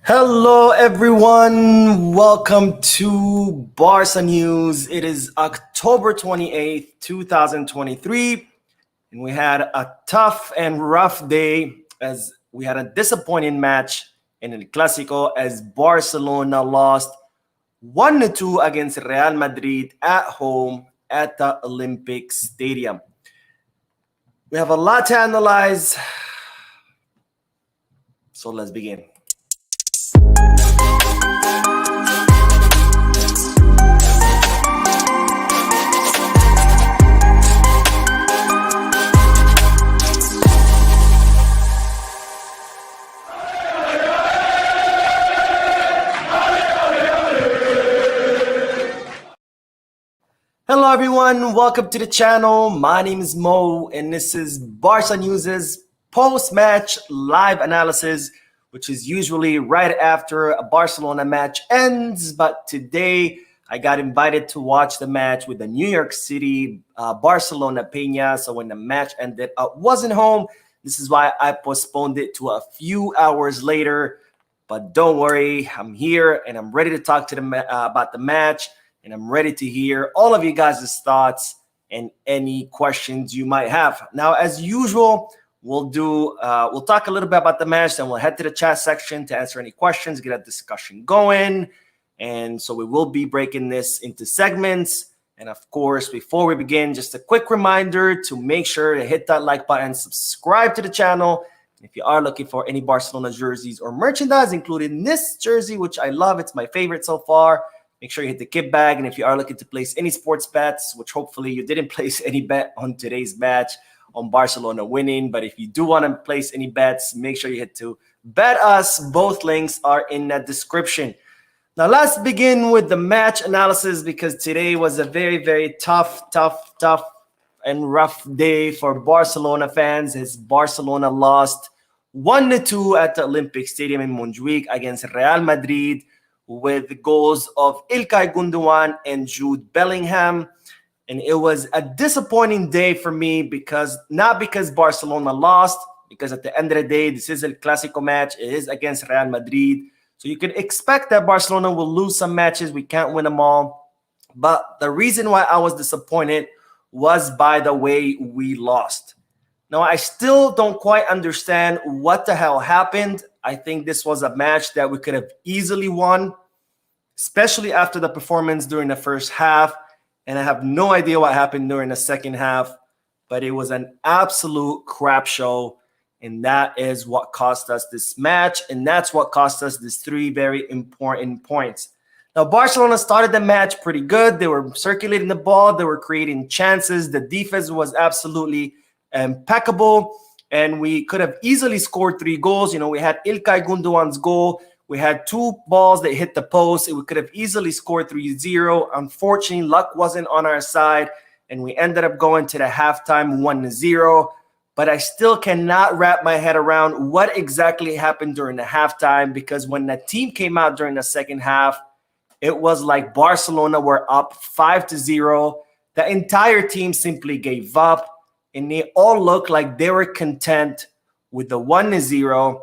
Hello, everyone. Welcome to Barca News. It is October 28th, 2023, and we had a tough and rough day as we had a disappointing match in El Clasico as Barcelona lost 1-2 against Real Madrid at home at the Olympic Stadium. We have a lot to analyze, so let's begin. Hello everyone, welcome to the channel. My name is Mo and this is Barca News' post-match live analysis, which is usually right after a Barcelona match ends. But today I got invited to watch the match with the New York City Barcelona Peña. So when the match ended, I wasn't home. This is why I postponed it to a few hours later. But don't worry, I'm here and I'm ready to talk to about the match. And I'm ready to hear all of you guys' thoughts and any questions you might have. Now, as usual, we'll talk a little bit about the match, then we'll head to the chat section to answer any questions, get a discussion going. And so we will be breaking this into segments. And of course, before we begin, just a quick reminder to make sure to hit that like button, subscribe to the channel. If you are looking for any Barcelona jerseys or merchandise, including this jersey, which I love, it's my favorite so far, make sure you hit the kit bag. And if you are looking to place any sports bets, which hopefully you didn't place any bet on today's match on Barcelona winning, but if you do want to place any bets, make sure you hit to bet us. Both links are in the description. Now let's begin with the match analysis because today was a very, very tough and rough day for Barcelona fans as Barcelona lost 1-2 at the Olympic Stadium in Montjuic against Real Madrid, with the goals of Ilkay Gundogan and Jude Bellingham. And it was a disappointing day for me not because Barcelona lost, because at the end of the day, this is a Clasico match. It is against Real Madrid. So you can expect that Barcelona will lose some matches. We can't win them all. But the reason why I was disappointed was by the way we lost. Now, I still don't quite understand what the hell happened. I think this was a match that we could have easily won, especially after the performance during the first half. And I have no idea what happened during the second half, but it was an absolute crap show. And that is what cost us this match. And that's what cost us these three very important points. Now, Barcelona started the match pretty good. They were circulating the ball. They were creating chances. The defense was absolutely impeccable. And we could have easily scored 3 goals. You know, we had Ilkay Gundogan's goal. We had 2 balls that hit the post. We could have easily scored 3-0. Unfortunately, luck wasn't on our side. And we ended up going to the halftime 1-0. But I still cannot wrap my head around what exactly happened during the halftime, because when the team came out during the second half, it was like Barcelona were up 5-0. The entire team simply gave up. And they all looked like they were content with the 1-0.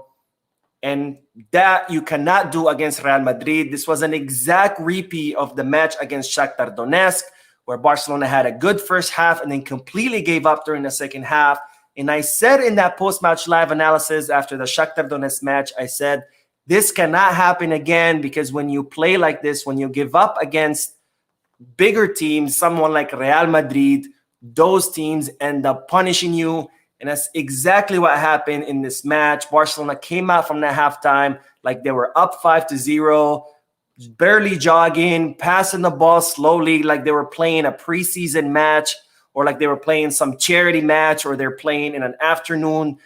And that you cannot do against Real Madrid. This was an exact repeat of the match against Shakhtar Donetsk, where Barcelona had a good first half and then completely gave up during the second half. And I said in that post-match live analysis after the Shakhtar Donetsk match, I said, this cannot happen again, because when you play like this, when you give up against bigger teams, someone like Real Madrid, those teams end up punishing you. And that's exactly what happened in this match. Barcelona came out from that halftime like they were up 5-0, barely jogging, passing the ball slowly, like they were playing a preseason match, or like they were playing some charity match, or they're playing in an afternoon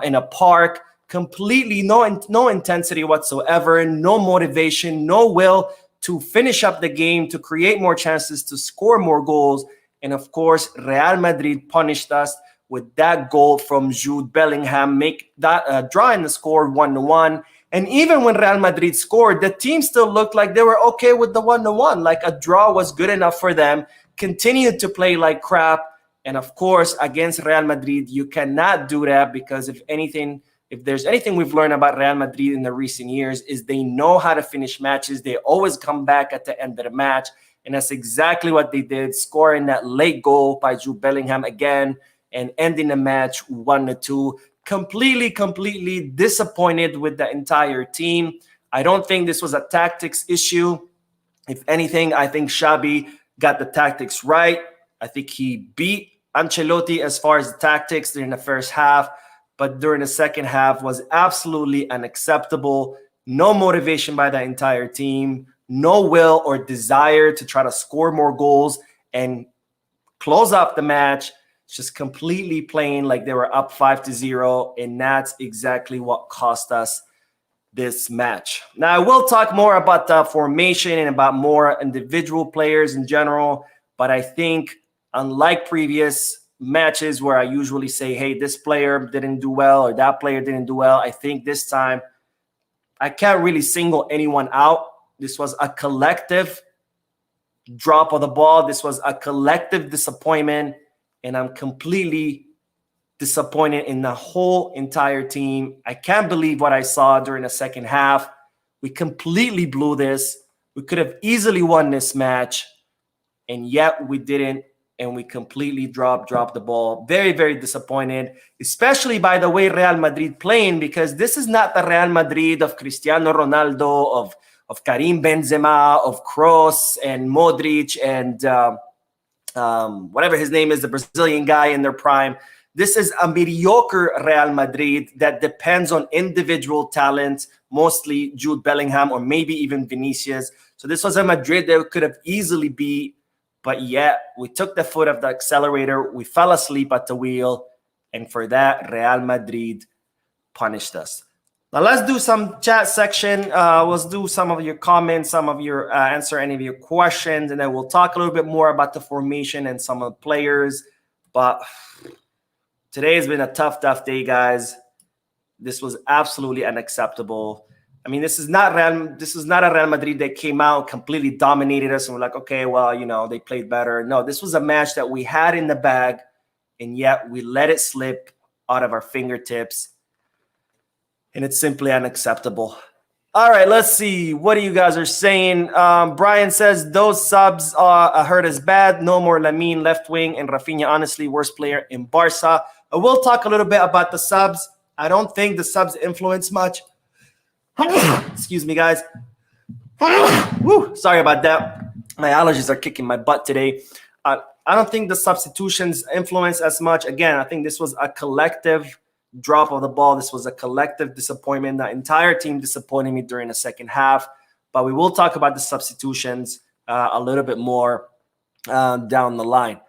in a park. Completely no intensity whatsoever, no motivation, no will to finish up the game, to create more chances, to score more goals. And of course, Real Madrid punished us with that goal from Jude Bellingham, make that drawing the score 1-1. And even when Real Madrid scored, the team still looked like they were okay with the 1-1. Like a draw was good enough for them. Continued to play like crap. And of course, against Real Madrid, you cannot do that, because if anything, if there's anything we've learned about Real Madrid in the recent years, is they know how to finish matches. They always come back at the end of the match. And that's exactly what they did, scoring that late goal by Jude Bellingham again and ending the match 1-2. Completely disappointed with the entire team. I don't think this was a tactics issue. If anything, I think Xabi got the tactics right. I think he beat Ancelotti as far as the tactics during the first half, but during the second half was absolutely unacceptable. No motivation by the entire team, no will or desire to try to score more goals and close up the match. Just completely playing like they were up 5-0, and that's exactly what cost us this match. Now, I will talk more about the formation and about more individual players in general, but I think unlike previous matches where I usually say, hey, this player didn't do well or that player didn't do well, I think this time I can't really single anyone out. This was a collective drop of the ball. This was a collective disappointment, and I'm completely disappointed in the whole entire team. I can't believe what I saw during the second half. We completely blew this. We could have easily won this match, and yet we didn't, and we completely dropped the ball. Very disappointed, especially by the way Real Madrid playing, because this is not the Real Madrid of Cristiano Ronaldo, of Karim Benzema, of Kroos and Modric and whatever his name is, the Brazilian guy in their prime. This is a mediocre Real Madrid that depends on individual talent, mostly Jude Bellingham or maybe even Vinicius. So this was a Madrid that could have easily beat, but yet we took the foot off the accelerator. We fell asleep at the wheel, and for that, Real Madrid punished us. Now let's do some chat section. Let's do some of your comments, some of your answer any of your questions, and then we'll talk a little bit more about the formation and some of the players. But today has been a tough day, guys. This was absolutely unacceptable. I mean, this is not a Real Madrid that came out, completely dominated us, and we're like, okay, well, you know, they played better. No, this was a match that we had in the bag, and yet we let it slip out of our fingertips. And it's simply unacceptable. All right, let's see. What you guys are saying? Brian says, those subs hurt us bad. No more Lamine left wing and Rafinha, honestly, worst player in Barca. I will talk a little bit about the subs. I don't think the subs influence much. Excuse me, guys. Woo, sorry about that. My allergies are kicking my butt today. I don't think the substitutions influence as much. Again, I think this was a collective drop of the ball. This was a collective disappointment. The entire team disappointed me during the second half, but we will talk about the substitutions a little bit more down the line.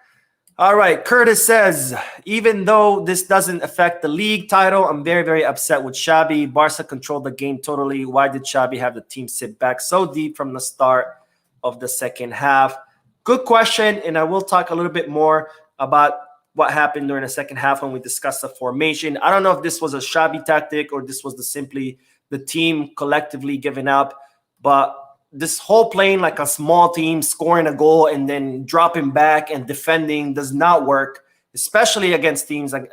All right, Curtis says, even though this doesn't affect the league title, I'm very upset with Xabi. Barca controlled the game totally. Why did Xabi have the team sit back so deep from the start of the second half? Good question, and I will talk a little bit more about what happened during the second half when we discussed the formation. I don't know if this was a Xabi tactic or this was simply the team collectively giving up, but this whole playing like a small team, scoring a goal and then dropping back and defending does not work, especially against teams like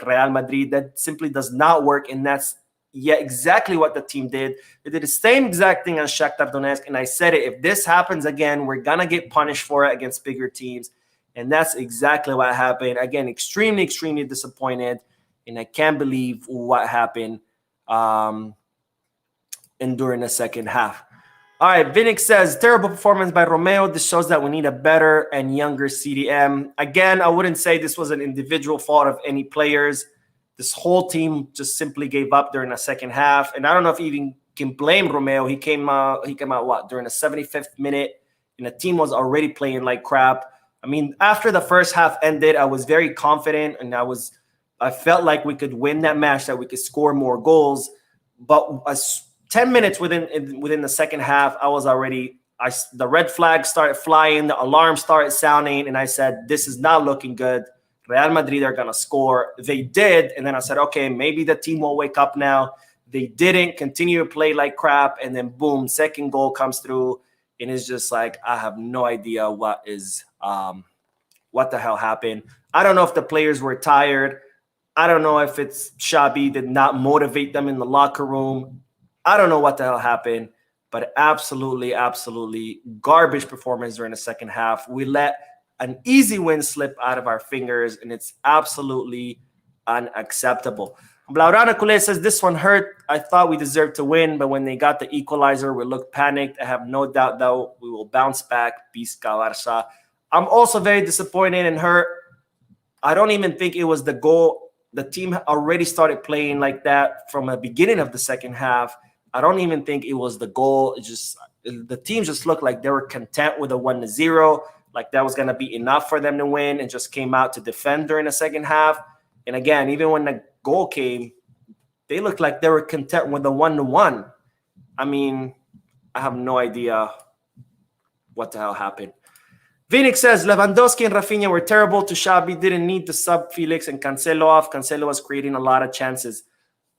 Real Madrid. That simply does not work, and that's exactly what the team did. They did the same exact thing as Shakhtar Donetsk, and I said it, if this happens again, we're going to get punished for it against bigger teams. And that's exactly what happened. Again, extremely disappointed. And I can't believe what happened during the second half. All right, Vinnick says, terrible performance by Romeo. This shows that we need a better and younger CDM. Again, I wouldn't say this was an individual fault of any players. This whole team just simply gave up during the second half. And I don't know if you even can blame Romeo. He came out what, during the 75th minute, and the team was already playing like crap. I mean, after the first half ended, I was very confident, and I felt like we could win that match, that we could score more goals. But 10 minutes within the second half, the red flag started flying, the alarm started sounding, and I said, this is not looking good. Real Madrid are going to score. They did, and then I said, okay, maybe the team will wake up now. They didn't, continue to play like crap, and then boom, second goal comes through, and it's just like, I have no idea what the hell happened. I don't know if the players were tired. I don't know if it's Xabi did not motivate them in the locker room. I don't know what the hell happened, but absolutely, absolutely garbage performance during the second half. We let an easy win slip out of our fingers, and it's absolutely unacceptable. Blaurana Kule says this one hurt. I thought we deserved to win, but when they got the equalizer, we looked panicked. I have no doubt, though, we will bounce back. Peace, Barca. I'm also very disappointed and hurt. I don't even think it was the goal. The team already started playing like that from the beginning of the second half. I don't even think it was the goal. It just the team just looked like they were content with a 1-0, like that was going to be enough for them to win, and just came out to defend during the second half. And again, even when the goal came, they looked like they were content with the 1-1. I mean, I have no idea what the hell happened. Phoenix says Lewandowski and Rafinha were terrible. To Xabi didn't need to sub Felix and Cancelo off. Cancelo was creating a lot of chances.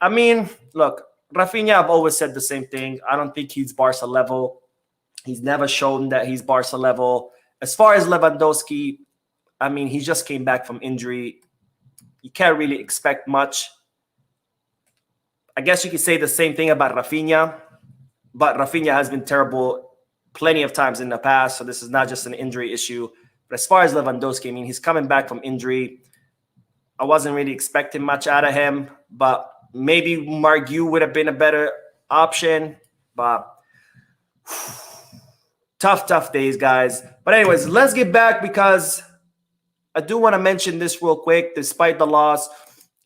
I mean, look, Rafinha, I've always said the same thing. I don't think he's Barca level. He's never shown that he's Barca level. As far as Lewandowski, I mean, he just came back from injury. You can't really expect much. I guess you could say the same thing about Rafinha, but Rafinha has been terrible plenty of times in the past, so this is not just an injury issue. But as far as Lewandowski, I mean, he's coming back from injury. I wasn't really expecting much out of him, but maybe Margu would have been a better option. But tough days, guys. But anyways, let's get back, because I do want to mention this real quick. Despite the loss,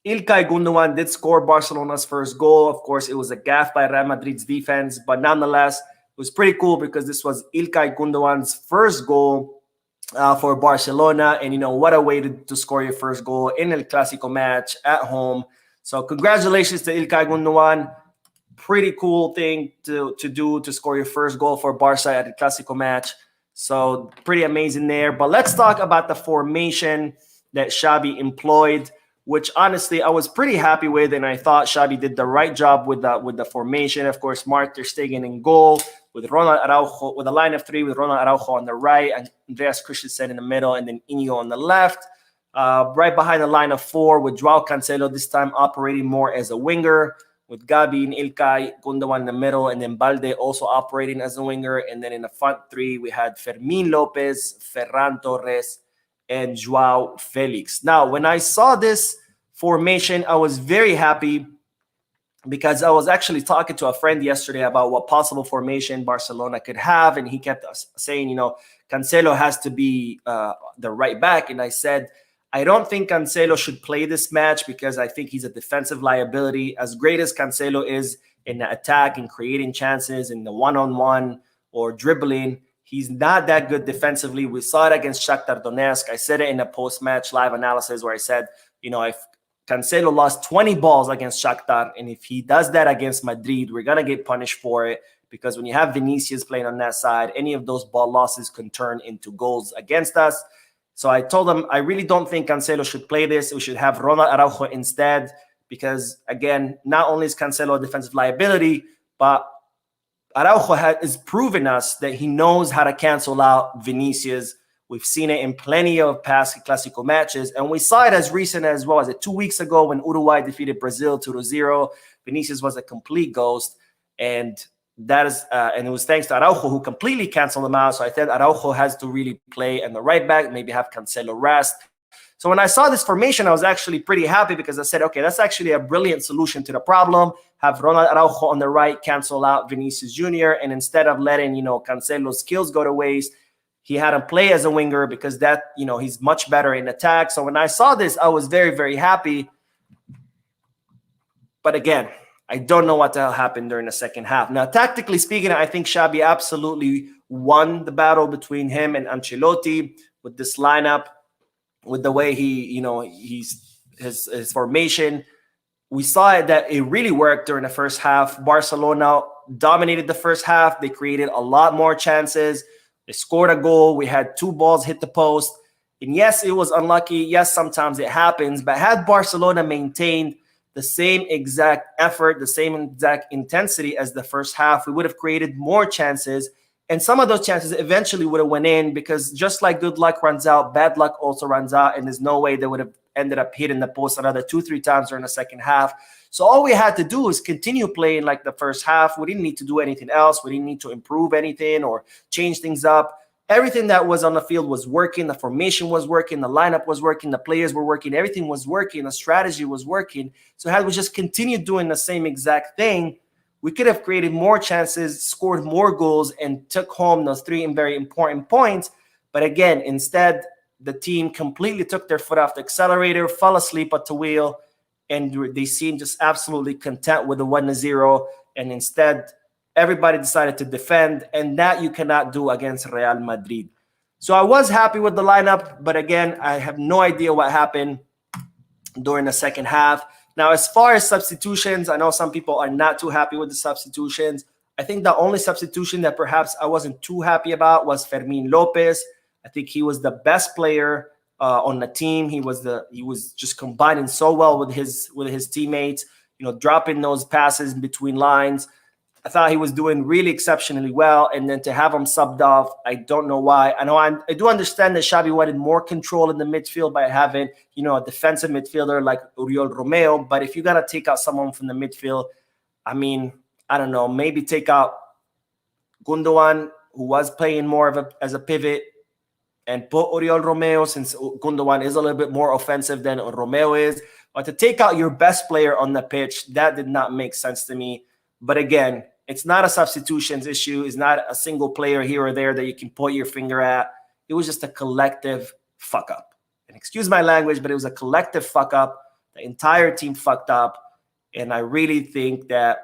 İlkay Gundogan did score Barcelona's first goal. Of course, it was a gaffe by Real Madrid's defense, but nonetheless, it was pretty cool because this was İlkay Gundogan's first goal for Barcelona. And, you know, what a way to score your first goal in a Clasico match at home. So congratulations to İlkay Gundogan. Pretty cool thing to do, to score your first goal for Barca at a Clasico match. So pretty amazing there. But let's talk about the formation that Xabi employed, which honestly I was pretty happy with, and I thought Xabi did the right job with the formation. Of course, Marc ter Stegen in goal, with Ronald Araujo, with a line of three, with Ronald Araujo on the right, and Andreas Christensen in the middle, and then Iñigo on the left. Right behind the line of four, with Joao Cancelo this time operating more as a winger, with Gabi and İlkay Gundogan in the middle, and then Balde also operating as a winger. And then in the front three, we had Fermin Lopez, Ferran Torres, and Joao Felix. Now, when I saw this formation, I was very happy, because I was actually talking to a friend yesterday about what possible formation Barcelona could have, and he kept saying, you know, Cancelo has to be the right back. And I said, I don't think Cancelo should play this match, because I think he's a defensive liability. As great as Cancelo is in the attack and creating chances in the one-on-one or dribbling, he's not that good defensively. We saw it against Shakhtar Donetsk. I said it in a post-match live analysis where I said, you know, if Cancelo lost 20 balls against Shakhtar, and if he does that against Madrid, we're going to get punished for it, because when you have Vinicius playing on that side, any of those ball losses can turn into goals against us. So I told him, I really don't think Cancelo should play this. We should have Ronald Araujo instead, because, again, not only is Cancelo a defensive liability, but Araujo is proving us that he knows how to cancel out Vinicius. We've seen it in plenty of past Clasico matches, and we saw it as recent as well as 2 weeks ago when Uruguay defeated Brazil 2-0. Vinicius was a complete ghost, and that is, and it was thanks to Araujo, who completely canceled him out. So I said Araujo has to really play in the right back, maybe have Cancelo rest. So when I saw this formation, I was actually pretty happy, because I said, okay, that's actually a brilliant solution to the problem. Have Ronald Araujo on the right, cancel out Vinicius Jr., and instead of letting, you know, Cancelo's skills go to waste, he had him play as a winger, because that, you know, he's much better in attack. So when I saw this, I was very, very happy. But again, I don't know what the hell happened during the second half. Now, tactically speaking, I think Xabi absolutely won the battle between him and Ancelotti with this lineup, with the way he, you know, his formation. We saw it that it really worked during the first half. Barcelona dominated the first half. They created a lot more chances. They scored a goal. We had 2 balls hit the post. And yes, it was unlucky. Yes, sometimes it happens. But had Barcelona maintained the same exact effort, the same exact intensity as the first half, we would have created more chances. And some of those chances eventually would have went in, because just like good luck runs out, bad luck also runs out. And there's no way they would have ended up hitting the post another 2-3 times during the second half. So all we had to do is continue playing like the first half. We didn't need to do anything else. We didn't need to improve anything or change things up. Everything that was on the field was working. The formation was working. The lineup was working. The players were working. Everything was working. The strategy was working. So had we just continued doing the same exact thing, we could have created more chances, scored more goals, and took home those 3 very important points. But again, instead, the team completely took their foot off the accelerator, fell asleep at the wheel, and they seemed just absolutely content with the 1-0. And instead, everybody decided to defend, and that you cannot do against Real Madrid. So I was happy with the lineup, but again, I have no idea what happened during the second half. Now, as far as substitutions, I know some people are not too happy with the substitutions. I think the only substitution that perhaps I wasn't too happy about was Fermin Lopez. I think he was the best player on the team. He was just combining so well with his teammates, dropping those passes in between lines. I thought he was doing really exceptionally well, and then to have him subbed off, I don't know why. I do understand that Xavi wanted more control in the midfield by having, a defensive midfielder like Oriol Romeo. But if you got to take out someone from the midfield, I mean, I don't know, maybe take out Gundogan, who was playing more as a pivot, and put Oriol Romeo, since Gundogan is a little bit more offensive than Romeo is. But to take out your best player on the pitch, that did not make sense to me. But again, it's not a substitutions issue. It's not a single player here or there that you can point your finger at. It was just a collective fuck up. And excuse my language, but it was a collective fuck up. The entire team fucked up. And I really think that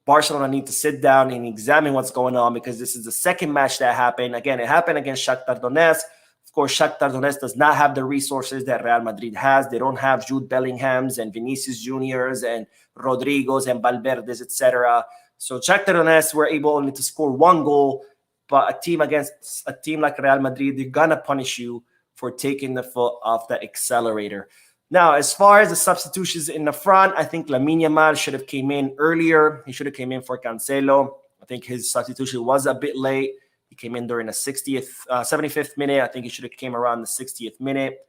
Barcelona need to sit down and examine what's going on, because this is the second match that happened. Again, it happened against Shakhtar Donetsk. Of course, Shakhtar Donetsk does not have the resources that Real Madrid has. They don't have Jude Bellinghams and Vinicius Juniors and Rodrigos and Valverdes, etc. So Shakhtar Donetsk were able only to score 1 goal, but a team against a team like Real Madrid, they're gonna punish you for taking the foot off the accelerator. Now, as far as the substitutions in the front, I think Lamine Yamal should have came in earlier. He should have came in for Cancelo. I think his substitution was a bit late. He came in during the 75th minute. I think he should have came around the 60th minute.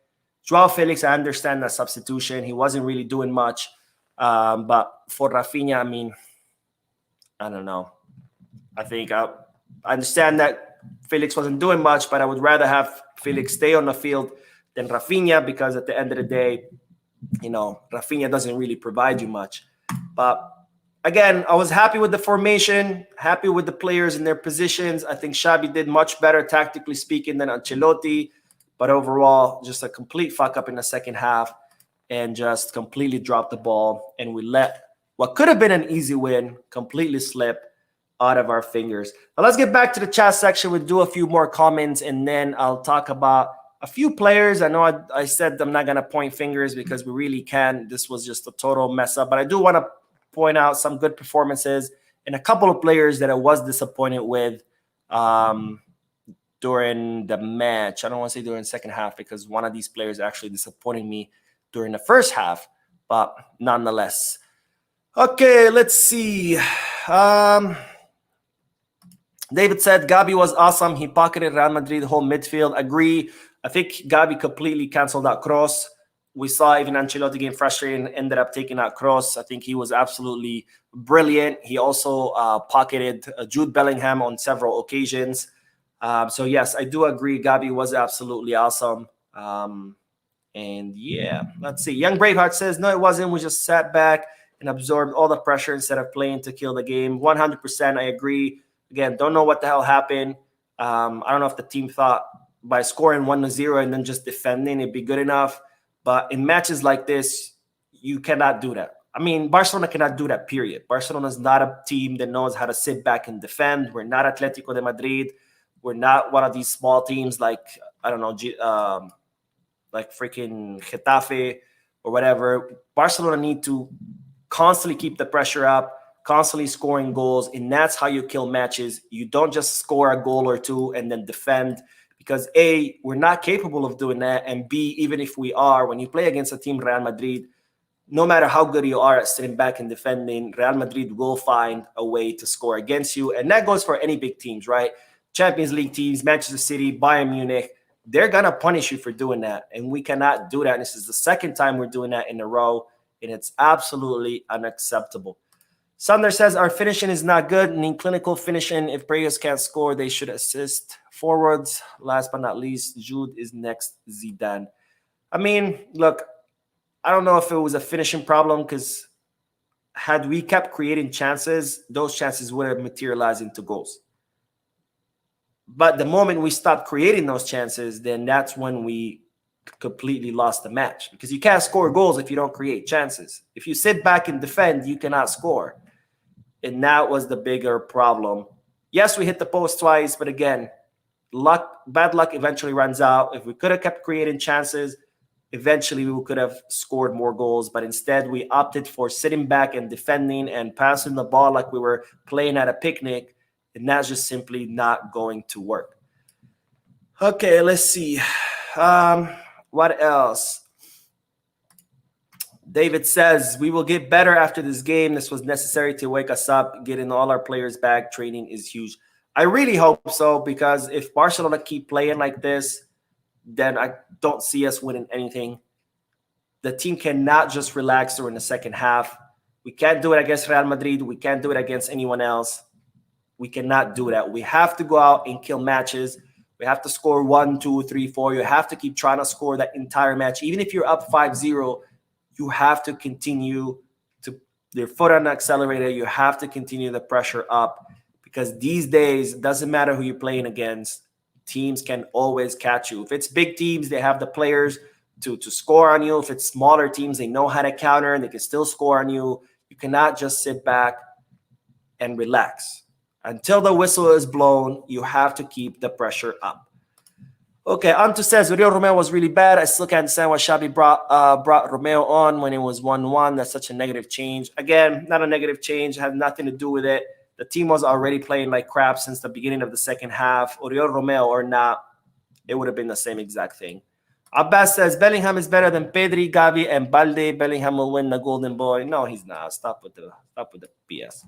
Joao Felix, I understand that substitution. He wasn't really doing much. But for Rafinha, I mean, I don't know. I think I understand that Felix wasn't doing much, but I would rather have Felix stay on the field than Rafinha, because at the end of the day, Rafinha doesn't really provide you much. But again, I was happy with the formation, happy with the players in their positions. I think Xavi did much better, tactically speaking, than Ancelotti. But overall, just a complete fuck up in the second half and just completely dropped the ball. And we let what could have been an easy win completely slip out of our fingers. Now let's get back to the chat section. We'll do a few more comments, and then I'll talk about a few players. I know I said I'm not going to point fingers because we really can. This was just a total mess up. But I do want to point out some good performances and a couple of players that I was disappointed with during the match. I don't want to say during the second half, because one of these players actually disappointed me during the first half, but nonetheless. Okay, let's see. David said Gabi was awesome. He pocketed Real Madrid whole midfield. Agree. I think Gabi completely canceled out Kroos. We saw even Ancelotti getting frustrated and ended up taking out Kroos. I think he was absolutely brilliant. He also pocketed Jude Bellingham on several occasions. So yes, I do agree. Gabi was absolutely awesome. And yeah, let's see. Young Braveheart says, no, it wasn't. We just sat back and absorbed all the pressure instead of playing to kill the game. 100%, I agree. Again, don't know what the hell happened. I don't know if the team thought by scoring 1-0 and then just defending it'd be good enough. But in matches like this, you cannot do that. I mean, Barcelona cannot do that, period. Barcelona is not a team that knows how to sit back and defend. We're not Atletico de Madrid. We're not one of these small teams like, I don't know, like freaking Getafe or whatever. Barcelona need to constantly keep the pressure up, constantly scoring goals, and that's how you kill matches. You don't just score a goal or two and then defend, because A, we're not capable of doing that, and B, even if we are, when you play against a team, Real Madrid, no matter how good you are at sitting back and defending, Real Madrid will find a way to score against you, and that goes for any big teams, right? Champions League teams, Manchester City, Bayern Munich, they're going to punish you for doing that. And we cannot do that. And this is the second time we're doing that in a row. And it's absolutely unacceptable. Sander says, our finishing is not good. Need clinical finishing. If players can't score, they should assist forwards. Last but not least, Jude is next, Zidane. I mean, look, I don't know if it was a finishing problem because had we kept creating chances, those chances would have materialized into goals. But the moment we stopped creating those chances, then that's when we completely lost the match, because you can't score goals if you don't create chances. If you sit back and defend, you cannot score. And that was the bigger problem. Yes, we hit the post twice, but again, bad luck eventually runs out. If we could have kept creating chances, eventually we could have scored more goals. But instead, we opted for sitting back and defending and passing the ball like we were playing at a picnic. And that's just simply not going to work. Okay, let's see. What else? David says, we will get better after this game. This was necessary to wake us up. Getting all our players back, training is huge. I really hope so, because if Barcelona keep playing like this, then I don't see us winning anything. The team cannot just relax during the second half. We can't do it against Real Madrid. We can't do it against anyone else. We cannot do that. We have to go out and kill matches. We have to score 1, 2, 3, 4. You have to keep trying to score that entire match. Even if you're up 5-0, you have to continue to your foot on the accelerator. You have to continue the pressure up, because these days, it doesn't matter who you're playing against. Teams can always catch you. If it's big teams, they have the players to score on you. If it's smaller teams, they know how to counter and they can still score on you. You cannot just sit back and relax. Until the whistle is blown, you have to keep the pressor up. Okay, Antu says, Rio Romeo was really bad. I still can't understand why Xabi brought Romeo on when it was 1-1. That's such a negative change. Again, not a negative change. It had nothing to do with it. The team was already playing like crap since the beginning of the second half. Oriol Romeo or not, it would have been the same exact thing. Abbas says, Bellingham is better than Pedri, Gavi, and Balde. Bellingham will win the Golden Boy. No, he's not. Stop with the BS.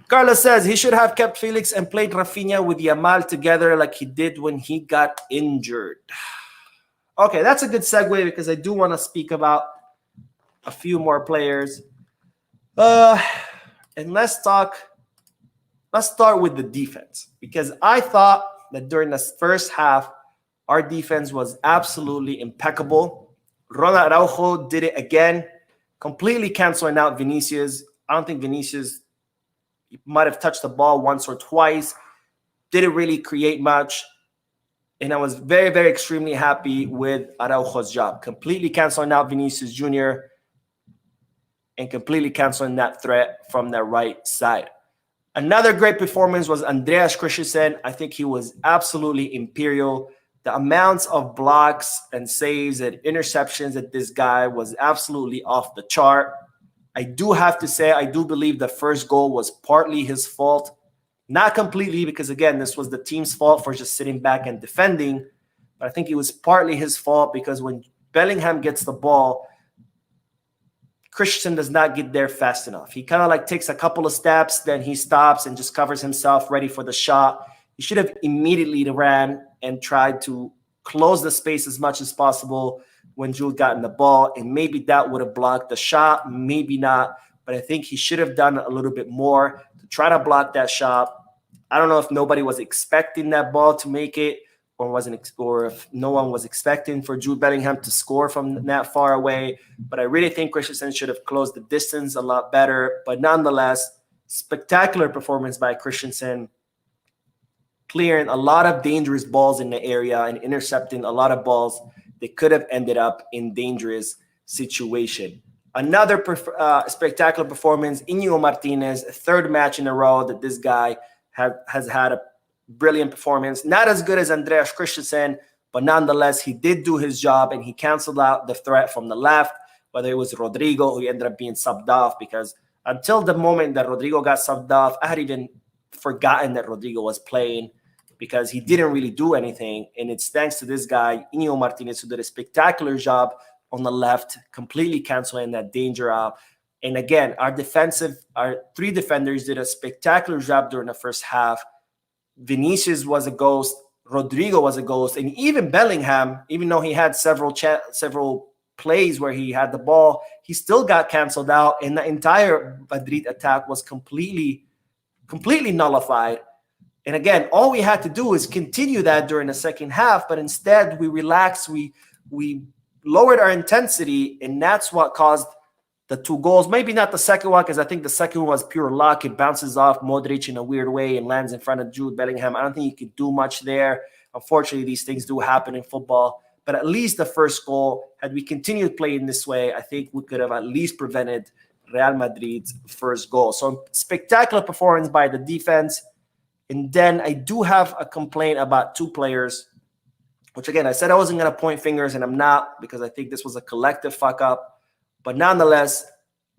Carlos says, he should have kept Felix and played Rafinha with Yamal together like he did when he got injured. Okay, that's a good segue, because I do want to speak about a few more players. And let's start with the defense, because I thought that during the first half, our defense was absolutely impeccable. Ronald Araujo did it again, completely canceling out Vinicius. I don't think Vinicius might have touched the ball once or twice. Didn't really create much. And I was very, very extremely happy with Araujo's job. Completely canceling out Vinicius Jr. and completely canceling that threat from the right side. Another great performance was Andreas Christensen. I think he was absolutely imperial. The amounts of blocks and saves and interceptions that this guy was absolutely off the chart. I do have to say, I do believe the first goal was partly his fault. Not completely, because again, this was the team's fault for just sitting back and defending. But I think it was partly his fault, because when Bellingham gets the ball, Christensen does not get there fast enough. He kind of like takes a couple of steps, then he stops and just covers himself ready for the shot. He should have immediately ran and tried to close the space as much as possible when Jude got in the ball, and maybe that would have blocked the shot, maybe not. But I think he should have done a little bit more to try to block that shot. I don't know if nobody was expecting that ball to make it, or if no one was expecting for Jude Bellingham to score from that far away. But I really think Christensen should have closed the distance a lot better. But nonetheless, spectacular performance by Christensen, clearing a lot of dangerous balls in the area and intercepting a lot of balls that could have ended up in dangerous situation. Another spectacular performance, Íñigo Martinez, third match in a row that this guy has had a brilliant performance. Not as good as Andreas Christensen, but nonetheless, he did do his job, and he canceled out the threat from the left, whether it was Rodrigo, who ended up being subbed off, because until the moment that Rodrigo got subbed off, I had even forgotten that Rodrigo was playing, because he didn't really do anything. And it's thanks to this guy, Íñigo Martinez, who did a spectacular job on the left, completely canceling that danger out. And again, our three defenders did a spectacular job during the first half. Vinicius was a ghost. Rodrigo was a ghost, and even Bellingham, even though he had several plays where he had the ball, he still got canceled out, and the entire Madrid attack was completely nullified. And again, all we had to do is continue that during the second half, but instead we relaxed, we lowered our intensity, and that's what caused the 2 goals. Maybe not the second one, because I think the second one was pure luck. It bounces off Modric in a weird way and lands in front of Jude Bellingham. I don't think you could do much there. Unfortunately, these things do happen in football. But at least the first goal, had we continued playing this way, I think we could have at least prevented Real Madrid's first goal. So spectacular performance by the defense. And then I do have a complaint about 2 players, which again, I said I wasn't going to point fingers, and I'm not, because I think this was a collective fuck up. But nonetheless,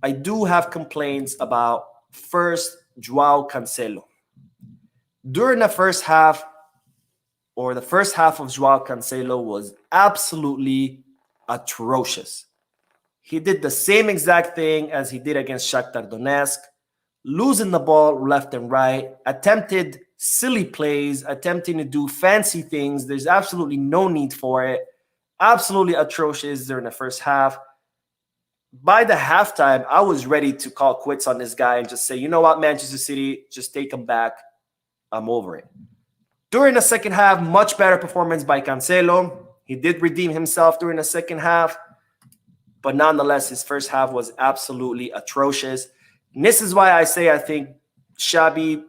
I do have complaints about first Joao Cancelo. During the first half, or the first half of Joao Cancelo was absolutely atrocious. He did the same exact thing as he did against Shakhtar Donetsk, losing the ball left and right, attempted silly plays, attempting to do fancy things. There's absolutely no need for it. Absolutely atrocious during the first half. By the halftime, I was ready to call quits on this guy and just say, you know what, Manchester City, just take him back. I'm over it. During the second half, much better performance by Cancelo. He did redeem himself during the second half, but nonetheless, his first half was absolutely atrocious. And this is why I say I think Xabi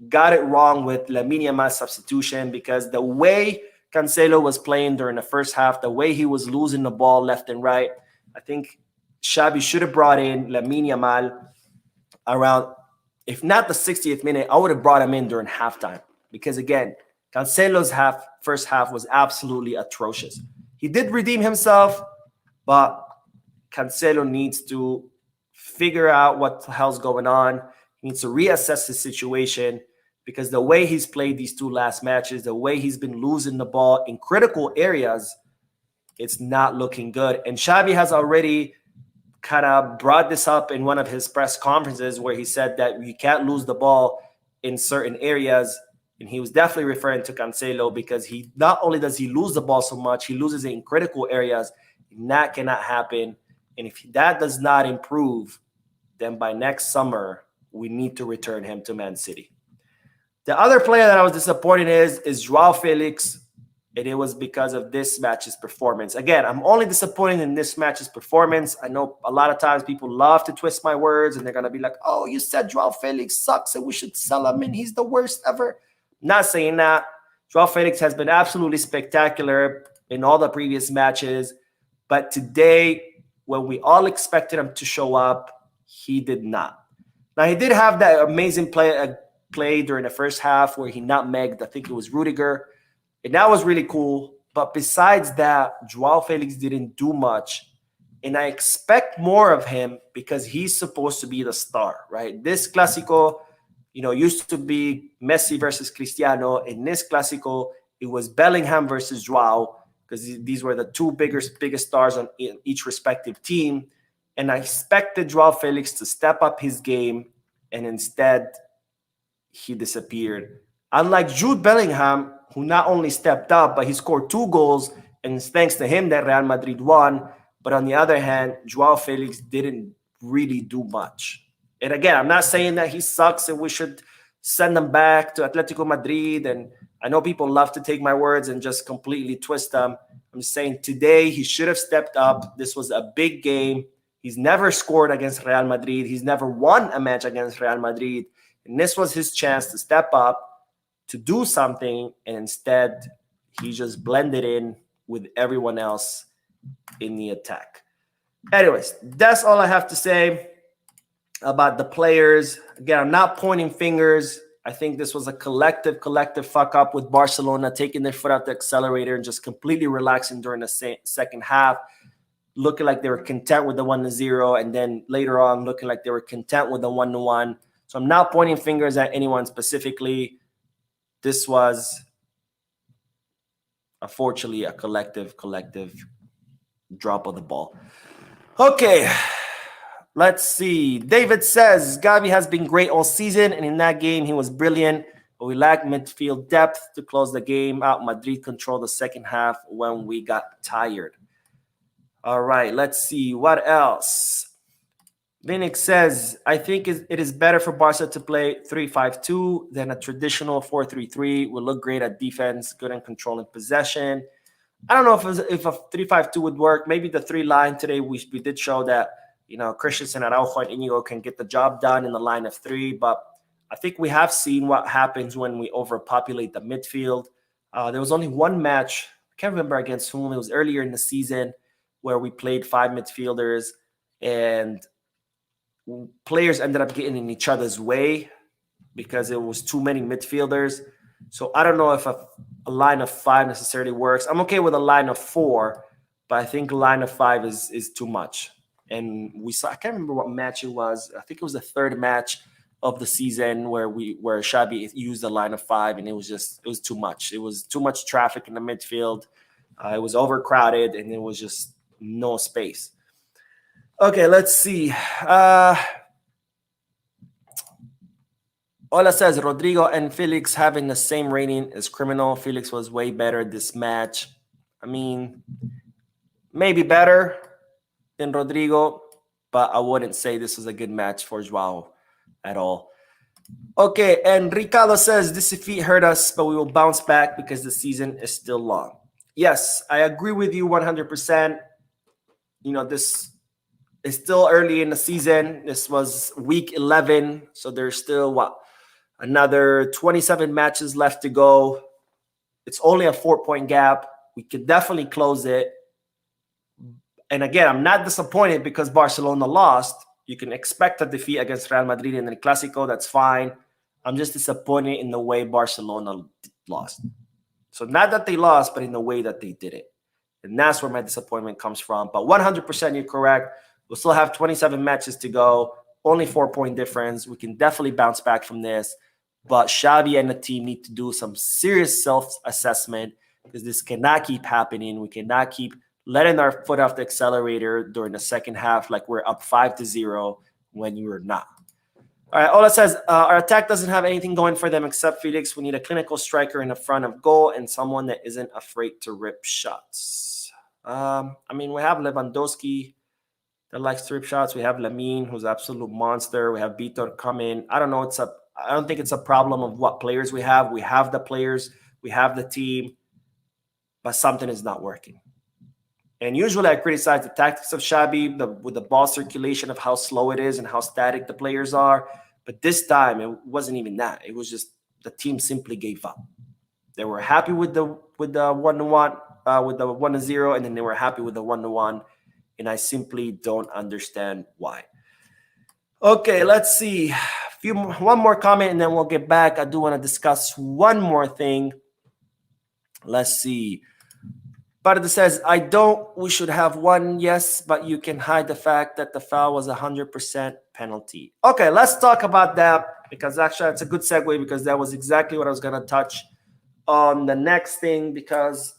got it wrong with Lamine Yamal's substitution, because the way Cancelo was playing during the first half, the way he was losing the ball left and right, I think Xabi should have brought in Lamine Yamal around, if not the 60th minute, I would have brought him in during halftime. Because again, Cancelo's first half was absolutely atrocious. He did redeem himself, but Cancelo needs to figure out what the hell's going on. He needs to reassess his situation, because the way he's played these 2 last matches, the way he's been losing the ball in critical areas, it's not looking good. And Xabi has already kind of brought this up in one of his press conferences, where he said that you can't lose the ball in certain areas. And he was definitely referring to Cancelo, because he not only does he lose the ball so much, he loses it in critical areas. And that cannot happen. And if that does not improve, then by next summer, we need to return him to Man City. The other player that I was disappointed is Joao Felix. And it was because of this match's performance. Again, I'm only disappointed in this match's performance. I know a lot of times people love to twist my words, and they're going to be like, oh, you said Joao Felix sucks and we should sell him and he's the worst ever. Not saying that. Joao Felix has been absolutely spectacular in all the previous matches. But today, when we all expected him to show up, he did not. Now, he did have that amazing play during the first half where he nutmegged, I think it was Rudiger. And that was really cool. But besides that, Joao Felix didn't do much. And I expect more of him, because he's supposed to be the star, right? This Clasico, used to be Messi versus Cristiano. In this Clasico, it was Bellingham versus Joao, because these were the 2 biggest stars on each respective team. And I expected Joao Felix to step up his game, and instead, he disappeared. Unlike Jude Bellingham, who not only stepped up, but he scored 2 goals, and it's thanks to him that Real Madrid won. But on the other hand, Joao Felix didn't really do much. And again, I'm not saying that he sucks and we should send him back to Atletico Madrid. And I know people love to take my words and just completely twist them. I'm just saying today he should have stepped up. This was a big game. He's never scored against Real Madrid. He's never won a match against Real Madrid. And this was his chance to step up, to do something, and instead he just blended in with everyone else in the attack. Anyways, that's all I have to say about the players. Again, I'm not pointing fingers. I think this was a collective fuck up with Barcelona taking their foot off the accelerator and just completely relaxing during the second half, looking like they were content with the 1-0, and then later on looking like they were content with the 1-1. So I'm not pointing fingers at anyone specifically. This was, unfortunately, a collective drop of the ball. Okay, let's see. David says, Gavi has been great all season, and in that game, he was brilliant. but we lacked midfield depth to close the game out. Madrid controlled the second half when we got tired. All right, let's see. What else? Vinix says, I think it is better for Barca to play 3-5-2 than a traditional 4-3-3. Will look great at defense, good in controlling possession. I don't know if a 3-5-2 would work. Maybe the three line today, we did show that, Christensen, Araujo, and Inigo can get the job done in the line of three. But I think we have seen what happens when we overpopulate the midfield. There was only one match, I can't remember against whom, it was earlier in the season, where we played 5 midfielders and players ended up getting in each other's way because it was too many midfielders. So I don't know if a line of 5 necessarily works. I'm okay with a line of 4, but I think a line of 5 is too much. And we saw, I can't remember what match it was. I think it was the third match of the season where Xabi used a line of 5, and it was too much. It was too much traffic in the midfield. It was overcrowded, and it was just no space. Okay, let's see. Ola says, Rodrigo and Felix having the same rating is criminal. Felix was way better this match. I mean, maybe better than Rodrigo, but I wouldn't say this was a good match for Joao at all. Okay, and Ricardo says, this defeat hurt us, but we will bounce back because the season is still long. Yes, I agree with you 100%. This is still early in the season. This was week 11, so there's still, another 27 matches left to go. It's only a 4-point gap. We could definitely close it. And again, I'm not disappointed because Barcelona lost. You can expect a defeat against Real Madrid in the Clasico. That's fine. I'm just disappointed in the way Barcelona lost. So not that they lost, but in the way that they did it. And that's where my disappointment comes from. But 100% you're correct. We'll still have 27 matches to go. Only 4-point difference. We can definitely bounce back from this. But Xabi and the team need to do some serious self-assessment because this cannot keep happening. We cannot keep letting our foot off the accelerator during the second half like we're up 5-0 when you're not. All right, Ola says, our attack doesn't have anything going for them except Felix. We need a clinical striker in the front of goal and someone that isn't afraid to rip shots. We have Lewandowski that likes to rip shots. We have Lamine, who's an absolute monster. We have Vitor coming. I don't think it's a problem of what players we have. We have the players. We have the team. But something is not working. And usually I criticize the tactics of Xabi with the ball circulation of how slow it is and how static the players are. But this time, it wasn't even that. It was just the team simply gave up. They were happy with the 1-1, with the 1-0, and then they were happy with the 1-1. And I simply don't understand why. Okay, let's see. One more comment, and then we'll get back. I do want to discuss one more thing. Let's see. Pardo says, we should have one, yes, but you can hide the fact that the foul was 100% penalty. Okay, let's talk about that because actually it's a good segue because that was exactly what I was going to touch on the next thing because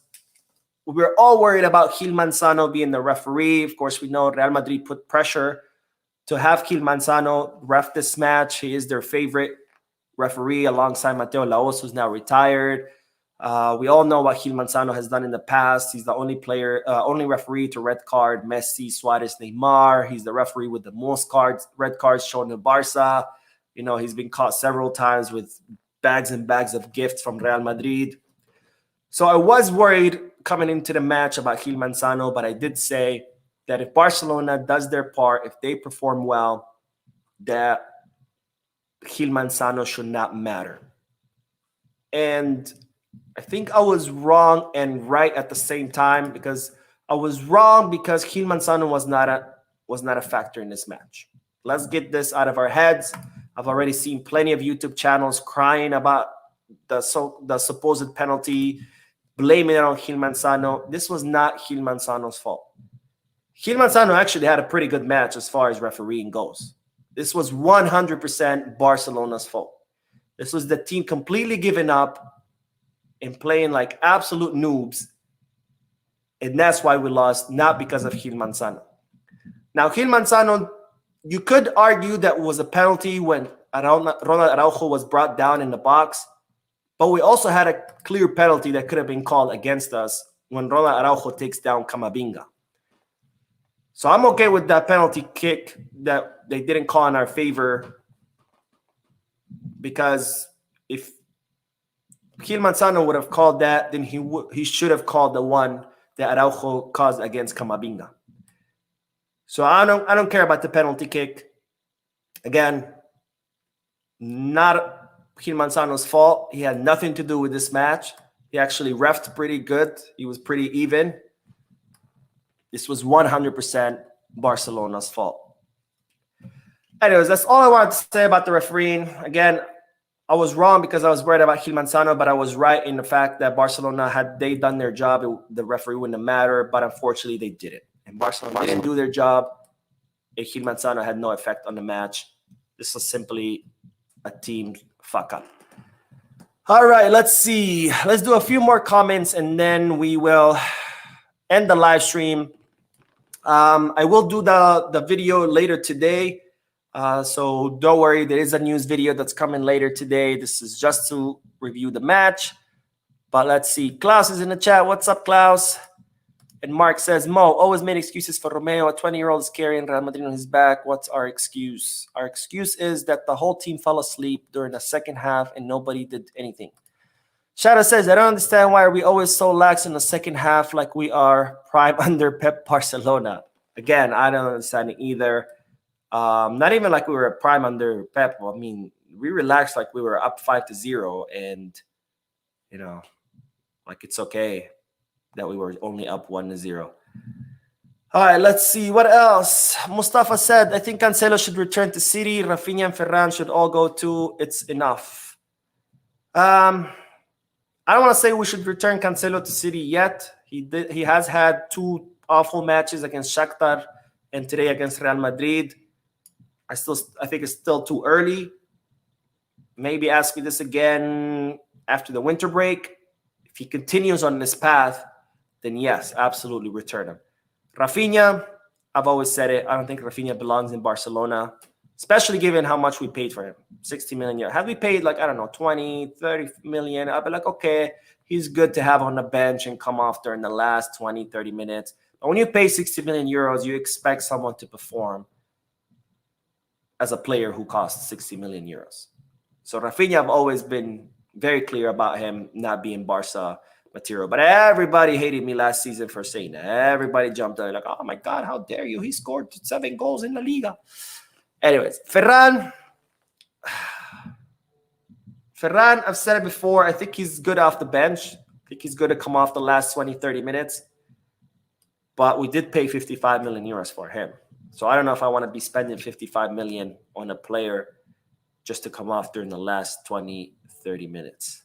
we're all worried about Gil Manzano being the referee. Of course, we know Real Madrid put pressure to have Gil Manzano ref this match. He is their favorite referee alongside Mateo Laos, who's now retired. We all know what Gil Manzano has done in the past. He's the only referee to red card Messi, Suarez, Neymar. He's the referee with the most red cards shown in Barca. He's been caught several times with bags and bags of gifts from Real Madrid. So I was worried coming into the match about Gil Manzano, but I did say that if Barcelona does their part, if they perform well, that Gil Manzano should not matter. And I think I was wrong and right at the same time because I was wrong because Gil Manzano was not a factor in this match. Let's get this out of our heads. I've already seen plenty of YouTube channels crying about the supposed penalty, blaming it on Gil Manzano. This was not Gil Manzano's fault. Gil Manzano actually had a pretty good match as far as refereeing goes. This was 100% Barcelona's fault. This was the team completely giving up and playing like absolute noobs. And that's why we lost, not because of Gil Manzano. Now, Gil Manzano, you could argue that was a penalty when Ronald Araujo was brought down in the box. But we also had a clear penalty that could have been called against us when Ronald Araujo takes down Camavinga. So I'm okay with that penalty kick that they didn't call in our favor, because if Gil Manzano would have called that, then he should have called the one that Araujo caused against Camavinga. So I don't care about the penalty kick. Again, not Gil Manzano's fault. He had nothing to do with this match. He actually refed pretty good. He was pretty even. This was 100% Barcelona's fault. Anyways, that's all I wanted to say about the refereeing. Again, I was wrong because I was worried about Gil Manzano, but I was right in the fact that Barcelona, had they done their job, the referee wouldn't have mattered. But unfortunately, they didn't. And Barcelona didn't do their job. Gil Manzano had no effect on the match. This was simply a team fuck up. All right, let's see. Let's do a few more comments and then we will end the live stream. I will do the video later today. So don't worry, there is a news video that's coming later today. This is just to review the match. But let's see. Klaus is in the chat. What's up, Klaus? And Mark says, Mo always made excuses for Romeo. A 20-year-old is carrying Real Madrid on his back. What's our excuse? Our excuse is that the whole team fell asleep during the second half and nobody did anything. Shadow says, I don't understand why are we always so lax in the second half like we are prime under Pep Barcelona. Again, I don't understand it either. Not even like we were prime under Pep. I mean, we relaxed like we were up 5-0 and, you know, like it's okay that we were only up 1-0. All right, let's see. What else? Mustafa said, I think Cancelo should return to City. Rafinha and Ferran should all go too. It's enough. I don't want to say we should return Cancelo to City yet. He has had 2 awful matches against Shakhtar and today against Real Madrid. I think it's still too early. Maybe ask me this again after the winter break. If he continues on this path, then yes, absolutely return him. Rafinha, I've always said it. I don't think Rafinha belongs in Barcelona, especially given how much we paid for him. 60 million euros. Had we paid like, I don't know, 20, 30 million, I'd be like, okay, he's good to have on the bench and come off during the last 20, 30 minutes. But when you pay 60 million euros, you expect someone to perform as a player who costs 60 million euros. So Rafinha, I've always been very clear about him not being Barca material. But everybody hated me last season for saying that. Everybody jumped out like, oh my God, how dare you? He scored 7 goals in La Liga. Anyways, Ferran, I've said it before. I think he's good off the bench. I think he's good to come off the last 20, 30 minutes. But we did pay 55 million euros for him. So I don't know if I want to be spending 55 million on a player just to come off during the last 20, 30 minutes.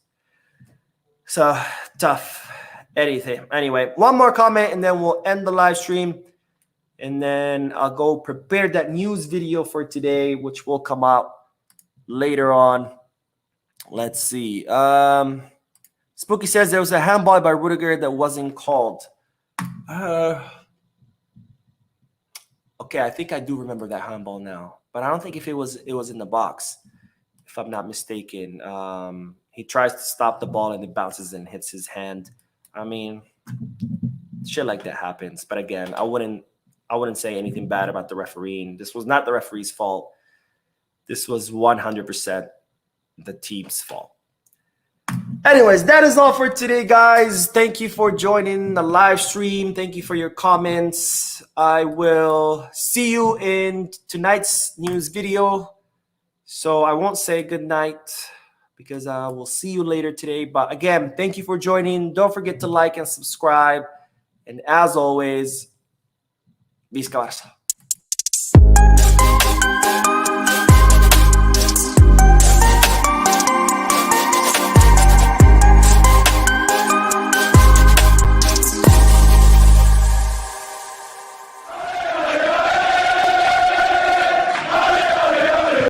So tough. Anything. Anyway, one more comment and then we'll end the live stream. And then I'll go prepare that news video for today, which will come out later on. Let's see. Spooky says there was a handball by Rudiger that wasn't called. Okay, I think I do remember that handball now, but I don't think if it was in the box, if I'm not mistaken. He tries to stop the ball and it bounces and hits his hand. I mean, shit like that happens. But again, I wouldn't say anything bad about the refereeing. This was not the referee's fault. This was 100% the team's fault. Anyways, that is all for today, guys. Thank you for joining the live stream. Thank you for your comments. I will see you in tonight's news video. So I won't say good night because I will see you later today. But again, thank you for joining. Don't forget to like and subscribe. And as always, Visca Barça.